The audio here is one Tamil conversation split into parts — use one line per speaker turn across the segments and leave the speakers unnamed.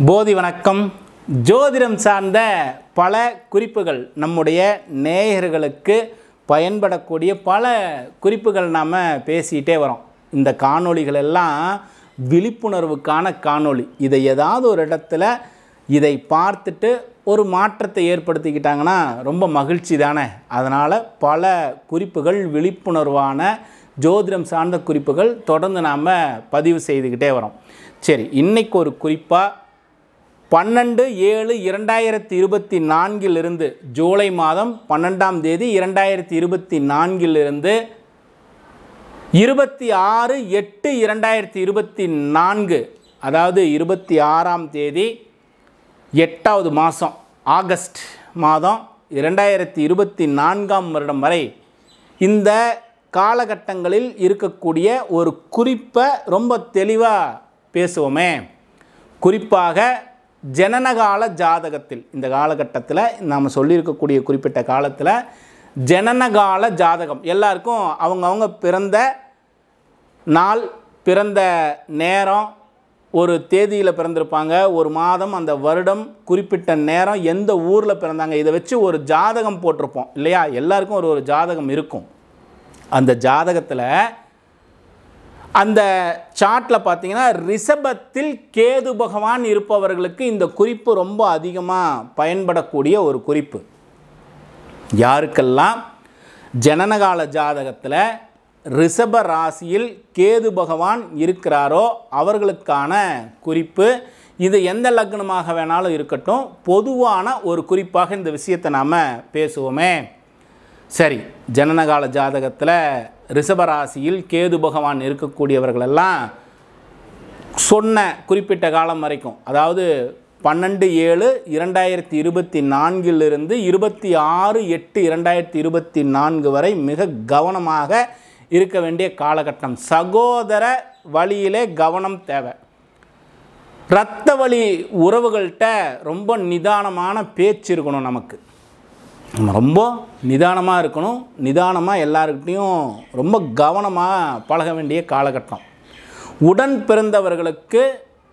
போதி வணக்கம். ஜோதிடம் சார்ந்த பல குறிப்புகள் நம்முடைய நேயர்களுக்கு பயன்படக்கூடிய பல குறிப்புகள் நாம் பேசிகிட்டே வரோம். இந்த காணொளிகள் எல்லாம் விழிப்புணர்வுக்கான காணொளி. இதை ஏதாவது ஒரு இடத்துல இதை பார்த்துட்டு ஒரு மாற்றத்தை ஏற்படுத்திக்கிட்டாங்கன்னா ரொம்ப மகிழ்ச்சி தானே. அதனால் பல குறிப்புகள், விழிப்புணர்வான ஜோதிடம் சார்ந்த குறிப்புகள் தொடர்ந்து நாம் பதிவு செய்துக்கிட்டே வரோம். சரி, இன்றைக்கு ஒரு குறிப்பாக 12/7/2024 ஜூலை மாதம் 12ஆம் தேதி 2024 26/8/2024, அதாவது 26ஆம் தேதி 8வது மாதம் ஆகஸ்ட் மாதம் 2024ஆம் வருடம் வரை இந்த காலகட்டங்களில் இருக்கக்கூடிய ஒரு குறிப்பை ரொம்ப தெளிவாக பேசுவோமே. குறிப்பாக ஜனனகால ஜாதகத்தில், இந்த காலகட்டத்தில் நாம் சொல்லியிருக்கக்கூடிய குறிப்பிட்ட காலத்தில் ஜனனகால ஜாதகம் எல்லாருக்கும் அவங்கவுங்க பிறந்த நாள், பிறந்த நேரம், ஒரு தேதியில் பிறந்திருப்பாங்க, ஒரு மாதம், அந்த வருடம், குறிப்பிட்ட நேரம், எந்த ஊரில் பிறந்தாங்க, இதை வச்சு ஒரு ஜாதகம் போட்டிருப்போம் இல்லையா. எல்லாருக்கும் ஒரு ஜாதகம் இருக்கும். அந்த ஜாதகத்தில் அந்த சார்ட்டில் பார்த்தீங்கன்னா ரிஷபத்தில் கேது பகவான் இருப்பவர்களுக்கு இந்த குறிப்பு ரொம்ப அதிகமாக பயன்படக்கூடிய ஒரு குறிப்பு. யாருக்கெல்லாம் ஜனனகால ஜாதகத்தில் ரிஷப ராசியில் கேது பகவான் இருக்கிறாரோ அவர்களுக்கான குறிப்பு இது. எந்த லக்னமாக வேணாலும் இருக்கட்டும், பொதுவான ஒரு குறிப்பாக இந்த விஷயத்தை நாம் பேசுவோமே. சரி, ஜனனகால ஜாதகத்தில் ரிஷபராசியில் கேது பகவான் இருக்கக்கூடியவர்களெல்லாம் சொன்ன குறிப்பிட்ட காலம் வரைக்கும், அதாவது 12/7/2024 26/8/2024 வரை மிக கவனமாக இருக்க வேண்டிய காலகட்டம். சகோதர வழியிலே கவனம் தேவை. இரத்த வழி உறவுகள்கிட்ட ரொம்ப நிதானமான பேச்சு இருக்கணும். நமக்கு ரொம்ப நிதானமாக இருக்கணும். நிதானமாக எல்லாருக்கிட்டையும் ரொம்ப கவனமாக பழக வேண்டிய காலகட்டம். உடன் பிறந்தவர்களுக்கு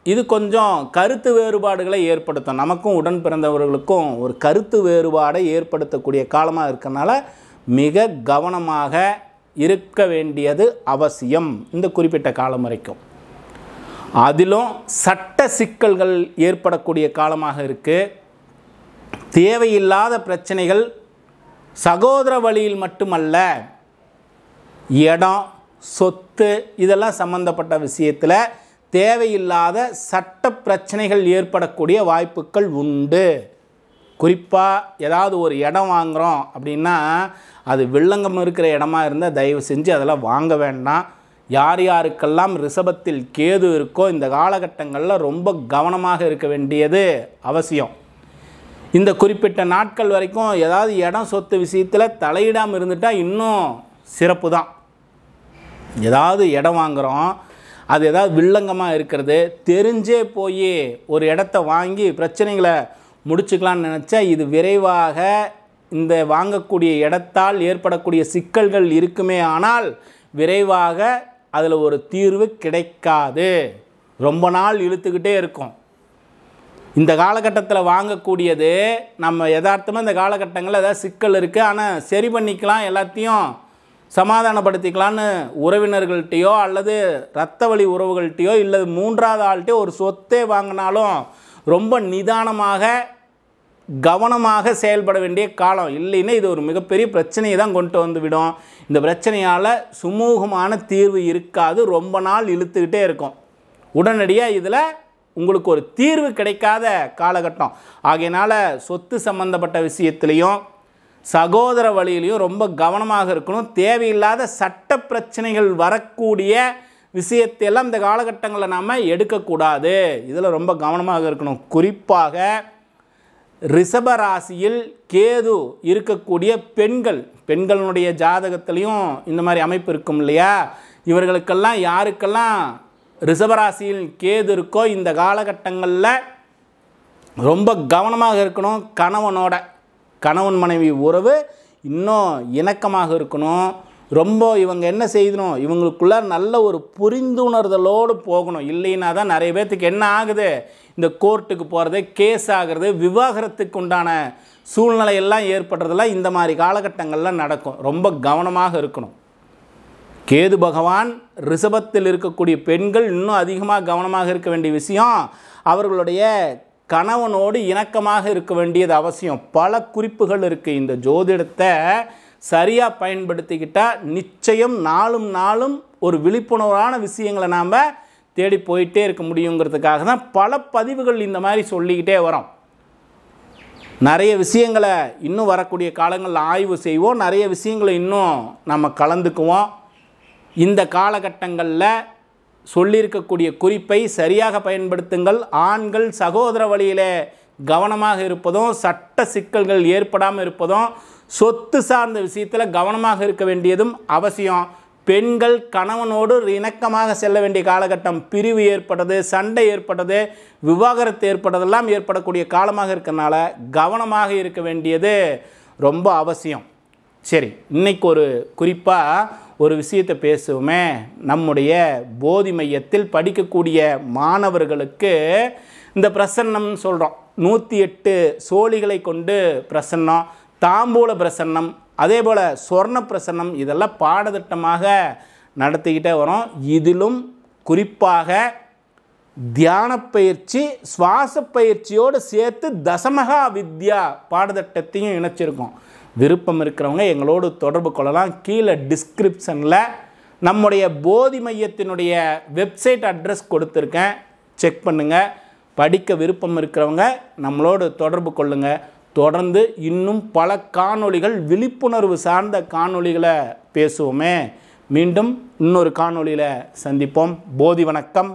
இது கொஞ்சம் கருத்து வேறுபாடுகளை ஏற்படுத்தும். நமக்கும் உடன் பிறந்தவர்களுக்கும் ஒரு கருத்து வேறுபாடை ஏற்படுத்தக்கூடிய காலமாக இருக்கனால மிக கவனமாக இருக்க வேண்டியது அவசியம் இந்த குறிப்பிட்ட காலம் வரைக்கும். அதிலும் சட்ட சிக்கல்கள் ஏற்படக்கூடிய காலமாக இருக்குது. தேவையில்லாத பிரச்சனைகள் சகோதர வழியில் மட்டுமல்ல, இடம், சொத்து இதெல்லாம் சம்பந்தப்பட்ட விஷயத்தில் தேவையில்லாத சட்ட பிரச்சனைகள் ஏற்படக்கூடிய வாய்ப்புகள் உண்டு. குறிப்பாக ஏதாவது ஒரு இடம் வாங்குகிறோம் அப்படின்னா அது வில்லங்கம் இருக்கிற இடமா இருந்தால் தயவு செஞ்சு அதெல்லாம் வாங்க வேண்டாம். யார் யாருக்கெல்லாம் ரிஷபத்தில் கேது இருக்கோ இந்த காலகட்டங்களில் ரொம்ப கவனமாக இருக்க வேண்டியது அவசியம். இந்த குறிப்பிட்ட நாட்கள் வரைக்கும் ஏதாவது இடம், சொத்து விஷயத்தில் தலையிடாமல் இருந்துட்டால் இன்னும் சிறப்பு தான். ஏதாவது இடம் வாங்குகிறோம், அது ஏதாவது வில்லங்கமாக இருக்கிறது தெரிஞ்சே போய் ஒரு இடத்த வாங்கி பிரச்சனைகளை முடிச்சுக்கலான்னு நினச்சா இது விரைவாக இந்த வாங்கக்கூடிய இடத்தால் ஏற்படக்கூடிய சிக்கல்கள் இருக்குமே, ஆனால் விரைவாக அதில் ஒரு தீர்வு கிடைக்காது. ரொம்ப நாள் இழுத்துக்கிட்டே இருக்கும். இந்த காலகட்டத்தில் வாங்கக்கூடியது நம்ம யதார்த்தமாக இந்த காலகட்டங்களில் ஏதாவது சிக்கல் இருக்குது, ஆனால் சரி பண்ணிக்கலாம், எல்லாத்தையும் சமாதானப்படுத்திக்கலான்னு உறவினர்கள்ட்டையோ அல்லது இரத்த வழி உறவுகள்கிட்டையோ இல்லை மூன்றாவது ஆள்கிட்டையோ ஒரு சொத்தே வாங்கினாலும் ரொம்ப நிதானமாக கவனமாக செயல்பட வேண்டிய காலம். இல்லைன்னா இது ஒரு மிகப்பெரிய பிரச்சனையை தான் கொண்டு வந்து விடும். இந்த பிரச்சனையால் சுமூகமான தீர்வு இருக்காது, ரொம்ப நாள் இழுத்துக்கிட்டே இருக்கும். உடனடியாக இதில் உங்களுக்கு ஒரு தீர்வு கிடைக்காத காலகட்டம். ஆகையினால் சொத்து சம்பந்தப்பட்ட விஷயத்துலையும் சகோதர வழியிலையும் ரொம்ப கவனமாக இருக்கணும். தேவையில்லாத சட்ட பிரச்சனைகள் வரக்கூடிய விஷயத்தையெல்லாம் இந்த காலகட்டங்களில் நாம் எடுக்கக்கூடாது. இதில் ரொம்ப கவனமாக இருக்கணும். குறிப்பாக ரிஷபராசியில் கேது இருக்கக்கூடிய பெண்களுடைய ஜாதகத்திலையும் இந்த மாதிரி அமைப்பு இருக்கும் இல்லையா. இவர்களுக்கெல்லாம் யாருக்கெல்லாம் ரிஷபராசியில் கேது இருக்கோ இந்த காலகட்டங்களில் ரொம்ப கவனமாக இருக்கணும். கணவன் மனைவி உறவு இன்னும் இணக்கமாக இருக்கணும். ரொம்ப இவங்க என்ன செய்யணும், இவங்களுக்குள்ள நல்ல ஒரு புரிந்துணர்தலோடு போகணும். இல்லைன்னா தான் நிறைய பேர்த்துக்கு என்ன ஆகுது, இந்த கோர்ட்டுக்கு போகிறது, கேஸ் ஆகிறது, விவாகரத்துக்கு உண்டான சூழ்நிலையெல்லாம் ஏற்படுறதெல்லாம் இந்த மாதிரி காலகட்டங்களில் நடக்கும். ரொம்ப கவனமாக இருக்கணும். கேது பகவான் ரிஷபத்தில் இருக்கக்கூடிய பெண்கள் இன்னும் அதிகமாக கவனமாக இருக்க வேண்டிய விஷயம், அவர்களுடைய கணவனோடு இணக்கமாக இருக்க வேண்டியது அவசியம். பல குறிப்புகள் இருக்குது. இந்த ஜோதிடத்தை சரியாக பயன்படுத்திக்கிட்டால் நிச்சயம் நாளும் ஒரு விழிப்புணர்வான விஷயங்களை நாம் தேடி போயிட்டே இருக்க முடியுங்கிறதுக்காக தான் பல பதிவுகள் இந்த மாதிரி சொல்லிக்கிட்டே வரோம். நிறைய விஷயங்களை இன்னும் வரக்கூடிய காலங்களில் ஆய்வு செய்வோம். நிறைய விஷயங்களை இன்னும் நம்ம கலந்துக்குவோம். இந்த காலகட்டங்களில் சொல்லியிருக்கக்கூடிய குறிப்பை சரியாக பயன்படுத்துங்கள். ஆண்கள் சகோதர வழியிலே கவனமாக இருப்பதும், சட்ட சிக்கல்கள் ஏற்படாமல் இருப்பதும், சொத்து சார்ந்த விஷயத்தில் கவனமாக இருக்க வேண்டியதும் அவசியம். பெண்கள் கணவனோடு இணக்கமாக செல்ல வேண்டிய காலகட்டம். பிரிவு ஏற்பட்டது, சண்டை ஏற்பட்டது, விவாகரத்து ஏற்பட்டதெல்லாம் ஏற்படக்கூடிய காலமாக இருக்கிறனால கவனமாக இருக்க வேண்டியது ரொம்ப அவசியம். சரி, இன்றைக்கு ஒரு குறிப்பாக ஒரு விஷயத்தை பேசுவோமே. நம்முடைய போதி மையத்தில் படிக்கக்கூடிய மாணவர்களுக்கு இந்த பிரசன்னம்னு சொல்கிறோம். 108 சோழிகளை கொண்டு பிரசன்னம், தாம்பூல பிரசன்னம், அதே போல் சொர்ண பிரசன்னம், இதெல்லாம் பாடத்திட்டமாக நடத்திக்கிட்டே வரோம். இதிலும் குறிப்பாக தியான பயிற்சி, சுவாச பயிற்சியோடு சேர்த்து தசமகா வித்யா பாடத்திட்டத்தையும் இணைச்சிருக்கோம். விருப்பம் இருக்கிறவங்க எங்களோடு தொடர்பு கொள்ளலாம். கீழே டிஸ்கிரிப்ஷனில் நம்முடைய போதி மையத்தினுடைய வெப்சைட் அட்ரஸ் கொடுத்துருக்கேன், செக் பண்ணுங்கள். படிக்க விருப்பம் இருக்கிறவங்க நம்மளோடு தொடர்பு கொள்ளுங்கள். தொடர்ந்து இன்னும் பல காணொளிகள், விழிப்புணர்வு சார்ந்த காணொளிகளை பேசுவோமே. மீண்டும் இன்னொரு காணொளியில் சந்திப்போம். போதி வணக்கம்.